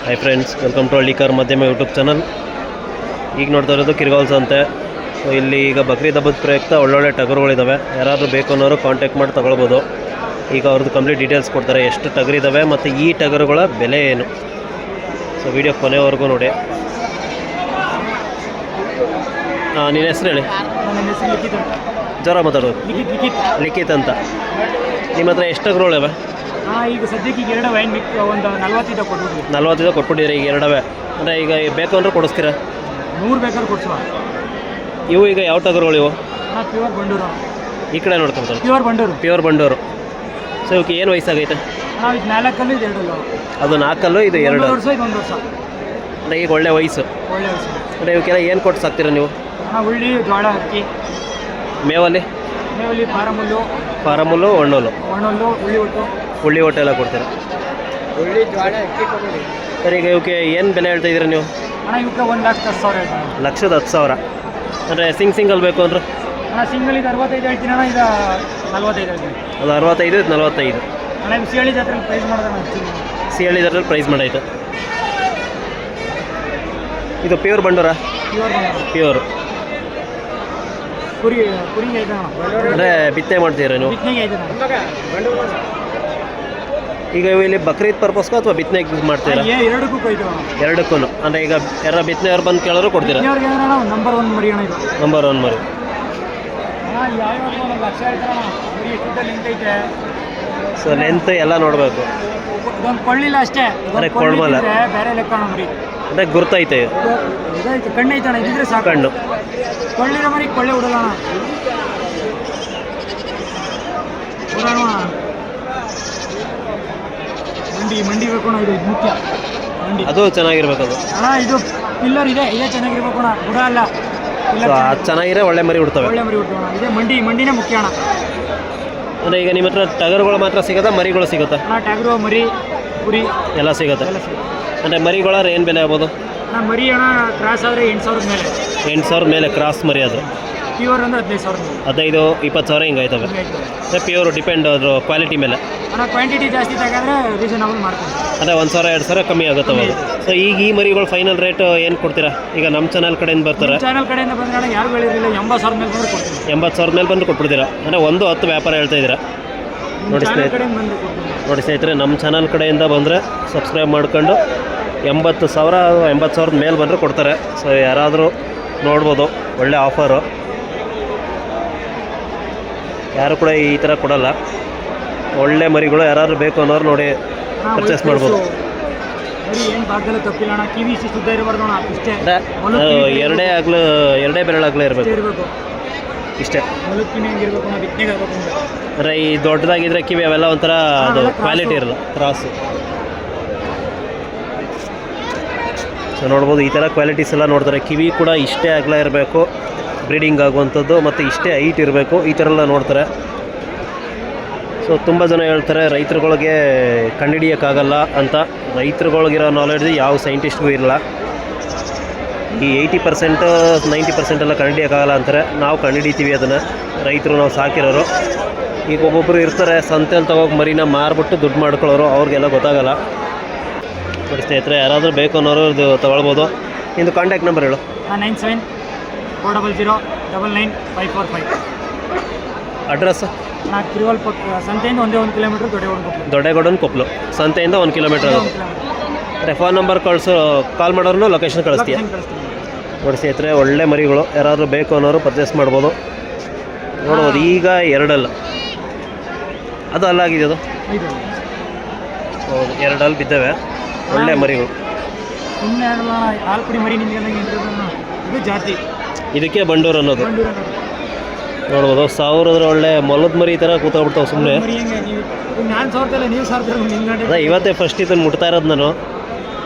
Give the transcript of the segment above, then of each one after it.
Hi friends, welcome to Hallikar Madhyama YouTube channel. ಈಗ ನೋಡ್ತಾ ಇರೋದು ಕಿರ್ಗಾಲ್ ಸಂತೆ. ಸೊ ಇಲ್ಲಿ ಈಗ ಬಕ್ರೀದ್ ಹಬ್ಬದ ಪ್ರಯುಕ್ತ ಒಳ್ಳೊಳ್ಳೆ ಟಗರುಗಳಿದ್ದಾವೆ. ಯಾರಾದರೂ ಬೇಕು ಅನ್ನೋರು ಕಾಂಟ್ಯಾಕ್ಟ್ ಮಾಡಿ ತಗೊಳ್ಬೋದು. ಈಗ ಅವ್ರದ್ದು ಕಂಪ್ಲೀಟ್ ಡೀಟೇಲ್ಸ್ ಕೊಡ್ತಾರೆ, ಎಷ್ಟು ಟಗರಿದ್ದಾವೆ ಮತ್ತು ಈ ಟಗರುಗಳ ಬೆಲೆ ಏನು. ಸೊ ವಿಡಿಯೋ ಕೊನೆವರೆಗೂ ನೋಡಿ. ನಿನ್ನ ಹೆಸರು ಹೇಳಿ. ಜ್ವರ ಮಾತಾಡೋದು. ಲಿಖಿತ್ ಅಂತ. ನಿಮ್ಮ ಹತ್ರ ಎಷ್ಟು ಟಗರುಗಳಿವೆ? ಈಗ ಸದ್ಯಕ್ಕೆ ಈಗ ಎರಡವೆ, ಒಂದು 40 ಕೊಟ್ಬಿಟ್ಟಿದ್ದೀರಿ. ಈಗ ಎರಡವೆ ಅಂದರೆ ಈಗ ಬೇಕು ಅಂದ್ರೆ ಕೊಡಿಸ್ತೀರಾ? 100 ಬೇಕಾದ್ರೆ ಕೊಡ್ಸುವ. ಇವು ಈಗ ಯಾವ ಟಗರುಗಳು ಇವು? ಪ್ಯೂರ್ ಬಂಡೂರು. ಈ ಕಡೆ ನೋಡ್ಕೊಂತಾರೆ. ಪ್ಯೂರ್ ಬಂಡೂರು. ಸೊ ಇವಕ್ಕೆ ಏನು ವಯಸ್ಸಾಗೈತೆ? ಇದು 4 ಕಲ್ಲು, ಇದು 2 ಅದು 4 ಕಲ್ಲು, ಇದು 2 ವರ್ಷ, ಇದು 1 ವರ್ಷ. ಅಂದರೆ ಈಗ ಒಳ್ಳೆ ವಯಸ್ಸು. ಅಂದರೆ ಇವಕ್ಕೆಲ್ಲ ಏನು ಕೊಟ್ಟು ಸಾಕ್ತೀರಾ ನೀವು? ಉಳ್ಳಿ, ಜೋಳ, ಅಕ್ಕಿ. ಮೇವಲ್ಲಿ ಫಾರಮುಲ್ಲು, ಒಣ್ಣುಲ್ಲು, ಉಳ್ಳಿ ಹೊಟ್ಟೆ ಎಲ್ಲ ಕೊಡ್ತೀರಾ? ಉಳ್ಳಿ, ಜೋಳ, ಅಕ್ಕಿ ಕೊಡಿ. ಸರ್, ಈಗ ಇವಕ್ಕೆ ಏನು ಬೆಲೆ ಹೇಳ್ತಾ ಇದ್ದೀರಾ ನೀವು? ಇವಕ್ಕೆ 1,10,000 ಹೇಳ್ತೀನಿ. 1,10,000. ಅಂದರೆ ಸಿಂಗಲ್ ಬೇಕು ಅಂದ್ರೆ? ಸಿಂಗಲ್ ಇದು 65 ಹೇಳ್ತೀನಿ ಅಣ್ಣ. ಇದು 45 ಹೇಳ್ತೀನಿ. ಅದು 65, ಇದು 45. ಅಣ್ಣ ಸಿಹಳಿ ಜಾತ್ರೆಯಲ್ಲಿ ಪ್ರೈಸ್ ಮಾಡಿದ್ರೆ ಸಿಹಳಿ ಜಾತ್ರೆಯಲ್ಲಿ ಪ್ರೈಸ್ ಮಾಡಾಯ್ತು. ಇದು ಪ್ಯೂರ್ ಬಂಡೂರ? ಪ್ಯೂರ್. ಕುರಿ ಅಂದರೆ ಬಿತ್ತನೆ ಮಾಡ್ತೀರಾ ನೀವು? ಈಗ ಇಲ್ಲಿ ಬಕ್ರೀದ್ ಪರ್ಪಸ್ಗೂ ಅಥವಾ ಬಿತ್ತನೆಗೆ ಯೂಸ್ ಮಾಡ್ತೀರಾ? ಎರಡಕ್ಕೂ. ಅಂದರೆ ಈಗ ಯಾರ ಬಿತ್ತನೆಯವ್ರು ಬಂದು ಕೇಳೋರು ಕೊಡ್ತೀರಾ? ನಂಬರ್ 1 ಮರಿ ಅಣ್ಣ. ಇದು ನಂಬರ್ 1 ಮರಿ. ಸೊ ಲೆಂತ್ ಎಲ್ಲ ನೋಡಬೇಕು. ಕೊಳ್ಳಿಲ್ಲ ಅಷ್ಟೇ, ಕೊಳ್ಳಲ್ಲ, ಬೇರೆ ಲೆಕ್ಕ ಮರಿ. ಅಂದರೆ ಗುರ್ತೈತೆ, ಕಣ್ಣೈತೆ ಅಣ್ಣ. ಇದ್ರೆ ಸಾಕು. ಕಣ್ಣು ಕೊಳ್ಳಿರೋ ಮರಿ ಕೊಳ್ಳೆ ಉಡಲ್ಲ ಮಂಡಿ ಬೇಕು ಅಣ್ಣ. ಇದು ಮುಖ್ಯ, ಮಂಡಿ. ಅದು ಚೆನ್ನಾಗಿರ್ಬೇಕು. ಅದು ಅಣ್ಣ ಇದು ಪಿಲ್ಲರ್ ಇದೇ ಚೆನ್ನಾಗಿರ್ಬೇಕು ಅಣ್ಣ. ಗುಡ ಅಲ್ಲ, ಅದು ಚೆನ್ನಾಗಿರೋ ಒಳ್ಳೆ ಮರಿ ಉಡ್ತವೆ. ಒಳ್ಳೆ ಮರಿ ಉಡ್ತವೆ ಅಣ್ಣ. ಇದೇ ಮಂಡಿನೇ ಮುಖ್ಯ ಅಣ್ಣ. ಅಂದರೆ ಈಗ ನಿಮ್ಮ ಹತ್ರ ಟಗರುಗಳು ಮಾತ್ರ ಸಿಗುತ್ತಾ, ಮರಿಗಳು ಸಿಗುತ್ತಾ? ಟಗರು, ಮರಿ, ಕುರಿ ಎಲ್ಲ ಸಿಗುತ್ತೆ. ಅಂದರೆ ಮರಿಗಳ ಏನು ಬೆಲೆ ಆಗ್ಬೋದು? ಮರಿ ಅಣ್ಣ ಕ್ರಾಸ್ ಆದರೆ 8,000 ಮೇಲೆ. 8,000 ಮೇಲೆ ಕ್ರಾಸ್ ಮರಿ. ಅದು ಪ್ಯೂರ್ ಅಂದರೆ 15,000. 15-20,000 ಹಿಂಗೆ ಆಯ್ತವೆ. ಅಂದರೆ ಪ್ಯೂರ್ ಡಿಪೆಂಡ್ ಅದ್ರ ಕ್ವಾಲಿಟಿ ಮೇಲೆ. ಕ್ವಾಂಟಿಟಿ ಜಾಸ್ತಿ ತಗೊಂಡ್ರೆ ರೀಸನಬಲ್ ಮಾಡ್ತೀವಿ. ಅಂದರೆ 1,000-2,000 ಕಮ್ಮಿ ಆಗುತ್ತವೆ ಅದು. ಸೊ ಈಗ ಈ ಮರಿಗಳು ಫೈನಲ್ ರೇಟ್ ಏನು ಕೊಡ್ತೀರಾ? ಈಗ ನಮ್ಮ ಚಾನಲ್ ಕಡೆಯಿಂದ ಬರ್ತಾರೆ. ಚಾನಲ್ ಕಡೆಯಿಂದ ಬಂದ್ರೆ ಯಾರು ಹೇಳಿರಲಿಲ್ಲ, 80,000 ಮೇಲೆ ಬಂದರೆ ಕೊಡ್ತೀವಿ. 80,000 ಮೇಲೆ ಬಂದು ಕೊಟ್ಬಿಡ್ತೀರಾ? ಅಂದರೆ 1-10 ವ್ಯಾಪಾರ ಹೇಳ್ತಾ ಇದ್ದೀರಾ? ನೋಡಿ ಸ್ನೇಹಿತರೆ, ನಮ್ಮ ಚಾನಲ್ ಕಡೆಯಿಂದ ಬಂದರೆ ಸಬ್ಸ್ಕ್ರೈಬ್ ಮಾಡ್ಕೊಂಡು 80,000 ಮೇಲೆ ಬಂದರೆ ಕೊಡ್ತಾರೆ. ಸೊ ಯಾರಾದರೂ ನೋಡ್ಬೋದು, ಒಳ್ಳೆ ಆಫರು. ಯಾರು ಕೂಡ ಈ ಥರ ಕೊಡಲ್ಲ. ಒಳ್ಳೆ ಮರಿಗಳು ಯಾರಾದರೂ ಬೇಕು ಅನ್ನೋರು ನೋಡಿ ಪರ್ಚೇಸ್ ಮಾಡ್ಬೋದು. ಎರಡೇ ಬೆರಳಾಗಲೇ ಇರಬೇಕು ಇಷ್ಟೇ. ಅಂದರೆ ಈ ದೊಡ್ಡದಾಗಿದ್ರೆ ಕಿವಿ ಅವೆಲ್ಲ ಒಂಥರ ಅದು ಕ್ವಾಲಿಟಿ ಇರಲ್ಲ, ಕ್ರಾಸು. ಸೊ ನೋಡ್ಬೋದು, ಈ ಥರ ಕ್ವಾಲಿಟೀಸ್ ಎಲ್ಲ ನೋಡ್ತಾರೆ. ಕಿವಿ ಕೂಡ ಇಷ್ಟೇ ಅಗಲ ಇರಬೇಕು, ಬ್ರೀಡಿಂಗ್ ಆಗುವಂಥದ್ದು, ಮತ್ತು ಇಷ್ಟೇ ಹೈಟ್ ಇರಬೇಕು, ಈ ಥರ ಎಲ್ಲ ನೋಡ್ತಾರೆ. ಸೊ ತುಂಬ ಜನ ಹೇಳ್ತಾರೆ ರೈತರುಗಳಿಗೆ ಕಂಡುಹಿಡಿಯೋಕ್ಕಾಗಲ್ಲ ಅಂತ. ರೈತರುಗಳಿಗಿರೋ ನಾಲೆಡ್ಜ್ ಯಾವ ಸೈಂಟಿಸ್ಟ್ಗೂ ಇರಲ್ಲ. ಈ 80% 90% ಎಲ್ಲ ಕಂಡುಹಿಡಿಯೋಕ್ಕಾಗಲ್ಲ ಅಂತಾರೆ. ನಾವು ಕಂಡುಹಿಡಿತೀವಿ ಅದನ್ನು, ರೈತರು, ನಾವು ಸಾಕಿರೋರು. ಈಗ ಒಬ್ಬೊಬ್ಬರು ಇರ್ತಾರೆ ಸಂತೆಯಲ್ಲಿ ತಗೋಗಿ ಮರಿನ ಮಾರ್ಬಿಟ್ಟು ದುಡ್ಡು ಮಾಡ್ಕೊಳ್ಳೋರು, ಅವ್ರಿಗೆಲ್ಲ ಗೊತ್ತಾಗಲ್ಲ. ನೋಡಿ ಸ್ನೇಹಿತರೆ, ಯಾರಾದರೂ ಬೇಕು ಅನ್ನೋರು ಇದು ತೊಗೊಳ್ಬೋದು. ನಿಮ್ಮದು ಕಾಂಟ್ಯಾಕ್ಟ್ ನಂಬರ್ ಹೇಳು. 9740099545. ಅಡ್ರೆಸ್? ಕಿರುವಲ್ ಸಂತೆಯಿಂದ 1 ಕಿಲೋಮೀಟ್ರ್, ದೊಡ್ಡೇಗೌಡನ ಕೊಪ್ಪಲು ಸಂತೆಯಿಂದ 1 ಕಿಲೋಮೀಟ್ರ್ ಆಗುತ್ತೆ. ಅಂದರೆ ಫೋನ್ ನಂಬರ್ ಕಾಲ್ ಮಾಡೋರು ಲೊಕೇಶನ್ ಕಳಿಸ್ತೀಯ? ನೋಡಿ ಸ್ನೇಹಿತರೆ, ಒಳ್ಳೆ ಮರಿಗಳು. ಯಾರಾದರೂ ಬೇಕು ಅನ್ನೋರು ಪರ್ಚೇಸ್ ಮಾಡ್ಬೋದು. ನೋಡ್ಬೋದು, ಈಗ 2 ಅದು ಅಲ್ಲಾಗಿದೆ. ಅದು ಹೌದು, 2 ಬಿದ್ದಾವೆ, ಒಳ್ಳೆ ಮರಿಗಳು. ಇದು ಜಾತಿ, ಇದಕ್ಕೆ ಬಂಡೂರು ಅನ್ನೋದು. ನೋಡ್ಬೋದು, 1000 ಒಳ್ಳೆ ಮೊಲದ ಮರಿ ಈ ಥರ ಕೂತ್ಕೊಬಿಡ್ತಾವೆ ಸುಮ್ಮನೆ. ಅದೇ ಇವತ್ತೇ ಫಸ್ಟ್ ಇದನ್ನು ಮುಟ್ತಾ ಇರೋದು ನಾನು.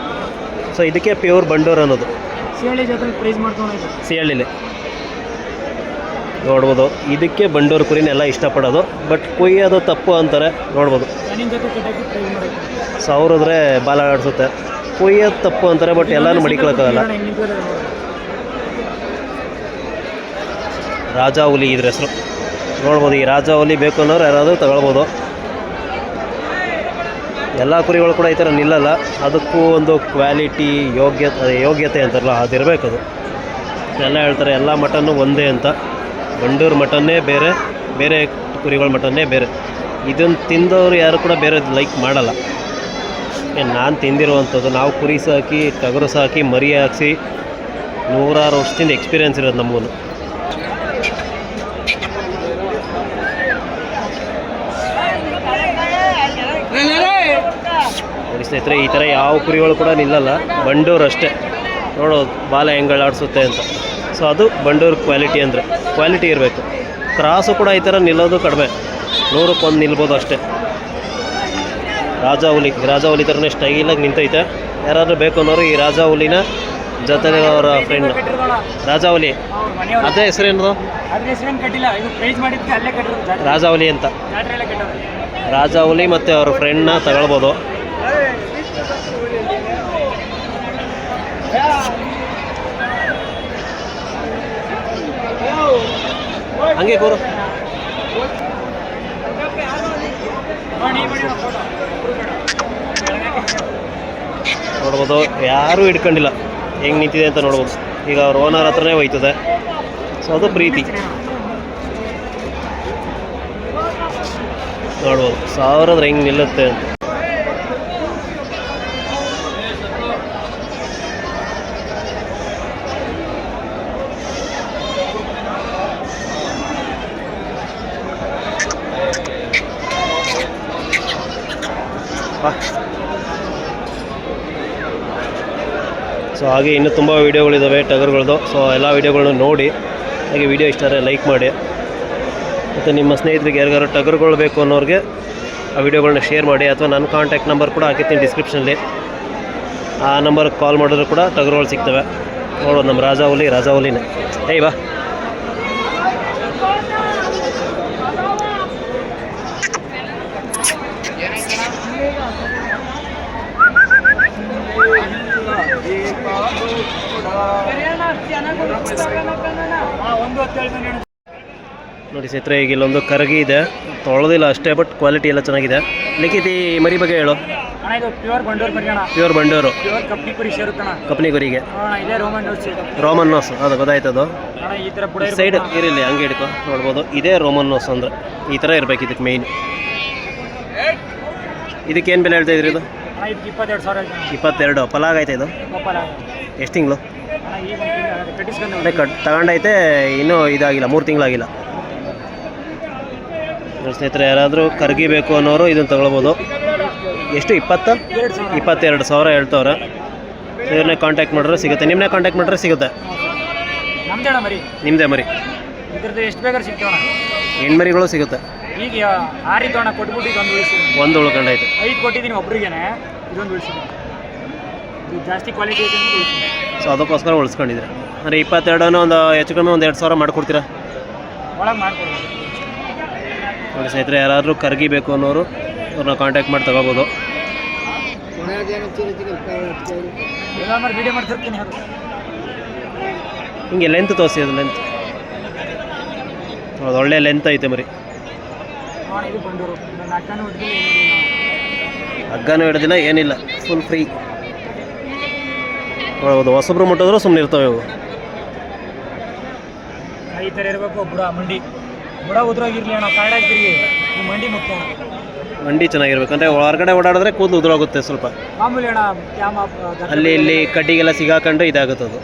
ಸೊ ಇದಕ್ಕೆ ಪ್ಯೂರ್ ಬಂಡೂರು ಅನ್ನೋದು. ಸಿಹಳ್ಳಿಲಿ ನೋಡ್ಬೋದು, ಇದಕ್ಕೆ ಬಂಡೂರು ಕುರಿನೆಲ್ಲ ಇಷ್ಟಪಡೋದು. ಬಟ್ ಕುಯ್ಯೋದು ತಪ್ಪು ಅಂತಾರೆ. ನೋಡ್ಬೋದು, 1000 ಬಾಲ ಆಡಿಸುತ್ತೆ. ಕುಯ್ಯೋದು ತಪ್ಪು ಅಂತಾರೆ, ಬಟ್ ಎಲ್ಲನೂ ಮಡಿಕೊಳ್ಳೋಕ್ಕಾಗಲ್ಲ. ರಾಜಾ ಹುಲಿ ಇದ್ರ ಹೆಸರು. ನೋಡ್ಬೋದು, ಈ ರಾಜಾ ಹುಲಿ ಬೇಕು ಅನ್ನೋರು ಯಾರಾದರೂ ತಗೊಳ್ಬೋದು. ಎಲ್ಲ ಕುರಿಗಳು ಕೂಡ ಈ ಥರ ನಿಲ್ಲಲ್ಲ, ಅದಕ್ಕೂ ಒಂದು ಕ್ವಾಲಿಟಿ ಯೋಗ್ಯತೆ ಅಂತಾರಲ್ಲ ಅದಿರಬೇಕು. ಅದು ಎಲ್ಲ ಹೇಳ್ತಾರೆ ಎಲ್ಲ ಮಟನ್ನು ಒಂದೇ ಅಂತ. ಬಂಡೂರು ಮಟನ್ನೇ ಬೇರೆ, ಬೇರೆ ಕುರಿಗಳ ಮಟನ್ನೇ ಬೇರೆ. ಇದನ್ನು ತಿಂದವರು ಯಾರು ಕೂಡ ಬೇರೆ ಲೈಕ್ ಮಾಡಲ್ಲ. ನಾನು ತಿಂದಿರುವಂಥದ್ದು, ನಾವು ಕುರಿ ಸಾಕಿ ಟಗರು ಸಾಕಿ ಮರಿ ಹಾಕಿಸಿ 100 ವರ್ಷದಿಂದ ಎಕ್ಸ್ಪೀರಿಯೆನ್ಸ್ ಇರೋದು ನಮಗೂ. ನೋಡಿ ಸ್ನೇಹಿತರೆ, ಈ ಥರ ಯಾವ ಕುರಿಗಳು ಕೂಡ ನಿಲ್ಲಲ್ಲ, ಬಂಡೂರು ಅಷ್ಟೇ. ನೋಡೋದು ಬಾಲ ಹೆಂಗಳು ಆಡಿಸುತ್ತೆ ಅಂತ. ಸೊ ಅದು ಬಂಡೂರು ಕ್ವಾಲಿಟಿ ಅಂದರೆ ಕ್ವಾಲಿಟಿ ಇರಬೇಕು. ಕ್ರಾಸು ಕೂಡ ಈ ಥರ ನಿಲ್ಲೋದು ಕಡಿಮೆ, 100ಕ್ಕೆ 1 ನಿಲ್ಬೋದು ಅಷ್ಟೇ. ರಾಜಾಹುಲಿ ಥರನೇ ಸ್ಟೈಲಾಗಿ ನಿಂತೈತೆ. ಯಾರಾದರೂ ಬೇಕು ಅನ್ನೋರು ಈ ರಾಜಾಹುಲಿನ ಜೊತೆಗೆ ಅವರ ಫ್ರೆಂಡ್ ರಾಜಾಹುಲಿ, ಅದೇ ಹೆಸರೇನು? ರಾಜಾಹುಲಿ ಅಂತ. ರಾಜಾಹುಲಿ ಮತ್ತು ಅವ್ರ ಫ್ರೆಂಡ್ನ ತಗೊಳ್ಬೋದು. ಹಂಗೆ ಕೂರು. ನೋಡ್ಬೋದು, ಯಾರೂ ಹಿಡ್ಕೊಂಡಿಲ್ಲ, ಹೆಂಗೆ ನಿಂತಿದೆ ಅಂತ ನೋಡ್ಬೋದು. ಈಗ ಅವ್ರ ಓನರ್ ಹತ್ರನೇ ಹೋಯ್ತದೆ. ಸೊ ಅದು ಪ್ರೀತಿ. ನೋಡ್ಬೋದು 1000 ಹೆಂಗೆ ನಿಲ್ಲುತ್ತೆ ಅಂತ. ಸೊ ಹಾಗೆ ಇನ್ನೂ ತುಂಬ ವೀಡಿಯೋಗಳಿದ್ದಾವೆ ಟಗರುಗಳದ್ದು. ಸೊ ಎಲ್ಲ ವೀಡಿಯೋಗಳನ್ನ ನೋಡಿ, ಹಾಗೆ ವೀಡಿಯೋ ಇಷ್ಟ ಆದರೆ ಲೈಕ್ ಮಾಡಿ. ಮತ್ತು ನಿಮ್ಮ ಸ್ನೇಹಿತರಿಗೆ ಯಾರಿಗಾರು ಟಗರುಗಳು ಬೇಕು ಅನ್ನೋರಿಗೆ ಆ ವಿಡಿಯೋಗಳನ್ನ ಶೇರ್ ಮಾಡಿ. ಅಥವಾ ನನ್ನ ಕಾಂಟ್ಯಾಕ್ಟ್ ನಂಬರ್ ಕೂಡ ಹಾಕಿರ್ತೀನಿ ಡಿಸ್ಕ್ರಿಪ್ಷನಲ್ಲಿ. ಆ ನಂಬರ್ಗೆ ಕಾಲ್ ಮಾಡಿದ್ರು ಕೂಡ ಟಗರುಗಳು ಸಿಗ್ತವೆ. ನೋಡೋದು ನಮ್ಮ ರಾಜಾಹುಲಿನೇ. ಏಯ್ ಬಾ. ನೋಡಿ ಸ್ನೇಹಿತರೆ, ಈಗ ಇಲ್ಲೊಂದು ಕರಗಿ ಇದೆ, ತೊಳೆದಿಲ್ಲ ಅಷ್ಟೇ, ಬಟ್ ಕ್ವಾಲಿಟಿ ಎಲ್ಲ ಚೆನ್ನಾಗಿದೆ. ಲಿಖಿತಿ ಮರಿ ಬಗ್ಗೆ ಹೇಳು. ಪ್ಯೂರ್ ಬಂಡೂರು ಕಪ್ನಿ ಕುರಿಗೆ ರೋಮನ್ ನೋಸ್. ಅದು ಗೊತ್ತಾಯ್ತದು. ಸೈಡ್ ಇರಲಿ, ಹಂಗೆ ಹಿಡ್ಕೊ. ನೋಡ್ಬೋದು, ಇದೇ ರೋಮನ್ ನೋಸ್ ಅಂದರೆ ಈ ಥರ ಇರಬೇಕು. ಇದಕ್ಕೆ ಮೇಯ್ನ್. ಇದಕ್ಕೇನು ಬೆಲೆ ಹೇಳ್ತಾ ಇದ್ರಿ? ಇದು 22. ಪಲಾಗೈತೆ ಇದು? ಎಷ್ಟು ತಿಂಗಳು ತಗೊಂಡೈತೆ? ಇನ್ನೂ ಇದಾಗಿಲ್ಲ, 3 ತಿಂಗಳಾಗಿಲ್ಲ. ಸ್ನೇಹಿತರೆ, ಯಾರಾದರೂ ಕರ್ಗಿ ಬೇಕು ಅನ್ನೋರು ಇದನ್ನು ತಗೊಳ್ಬೋದು. ಎಷ್ಟು? 22,000 ಹೇಳ್ತವ್ರೆ. ಇವ್ರನ್ನೇ ಕಾಂಟ್ಯಾಕ್ಟ್ ಮಾಡಿದ್ರೆ ಸಿಗುತ್ತೆ. ನಿಮ್ಮನ್ನೇ ಕಾಂಟ್ಯಾಕ್ಟ್ ಮಾಡಿದ್ರೆ ಸಿಗುತ್ತೆ. ನಿಮ್ಮದೇ ಮರಿ. ಎಷ್ಟು ಬೇಕಾದ್ರೆ ಸಿಗ್ತಾವಣ. ಹೆಣ್ಮರಿಗಳು ಸಿಗುತ್ತೆ. ಈಗ 6 ಇದ್ದೋಣ ಕೊಟ್ಬಿಟ್ಟು ಒಂದು ಉಳ್ಕೊಂಡಾಯ್ತು. 5 ಕೊಟ್ಟಿದ್ದೀನಿ ಒಬ್ರಿಗೇನೆ. ಇದೊಂದು ಉಳಿಸಿದೆ. ಇದು ಜಾಸ್ತಿ ಕ್ವಾಲಿಟಿ ಐತೆ ಅಂತ ಉಳಿಸಿದೆ. ಸೊ ಅದಕ್ಕೋಸ್ಕರ ಉಳಿಸ್ಕೊಂಡಿದ್ರೆ ಅಂದರೆ 22 ಒಂದು ಹೆಚ್ಚು ಕಮ್ಮಿ ಒಂದು 2,000 ಮಾಡಿಕೊಡ್ತೀರಾ? ಒಳಗೆ ಮಾಡ್ಕೊಡ್ಬೋದು. ನೋಡಿ ಸ್ನೇಹಿತರೆ, ಯಾರಾದರೂ ಕರ್ಗಿ ಬೇಕು ಅನ್ನೋರು ಅವ್ರನ್ನ ಕಾಂಟ್ಯಾಕ್ಟ್ ಮಾಡಿ ತಗೋಬೋದು. ವಿಡಿಯೋ ಮಾಡ್ತಿರ್ತೀನಿ. ಹಿಂಗೆ ಲೆಂತ್ ತೋರಿಸಿ. ಅದು ಲೆಂತ್ ಅದು ಒಳ್ಳೆ ಲೆಂತ್ ಐತೆ ಮರಿ. ಹಗ್ಗನೂ ಹಿಡ್ದಿಲ್ಲ, ಏನಿಲ್ಲ, ಫುಲ್ ಫ್ರೀ. ಹೌದು, ಹೊಸಬ್ರು ಮುಟ್ಟಿದ್ರು ಸುಮ್ಮನೆ ಇರ್ತವೆ ಇವು. ಈ ಥರ ಇರಬೇಕು. ಬುಡ ಉದ್ರೋಗಿರ್ಲಿ ಅಣ್ಣ, ಕಾಡಾಗಿರ್ಲಿ, ಮಂಡಿ ಮುಖ್ಯ. ಮಂಡಿ ಚೆನ್ನಾಗಿರ್ಬೇಕಂದ್ರೆ ಹೊರಗಡೆ ಓಡಾಡಿದ್ರೆ ಕೂದಲು ಉದುರೋಗುತ್ತೆ ಸ್ವಲ್ಪ. ಮಾಮೂಲಿ ಅಣ್ಣ, ಅಲ್ಲಿ ಇಲ್ಲಿ ಕಡ್ಡಿಗೆಲ್ಲ ಸಿಗಾಕೊಂಡು ಇದಾಗುತ್ತೆ ಅದು.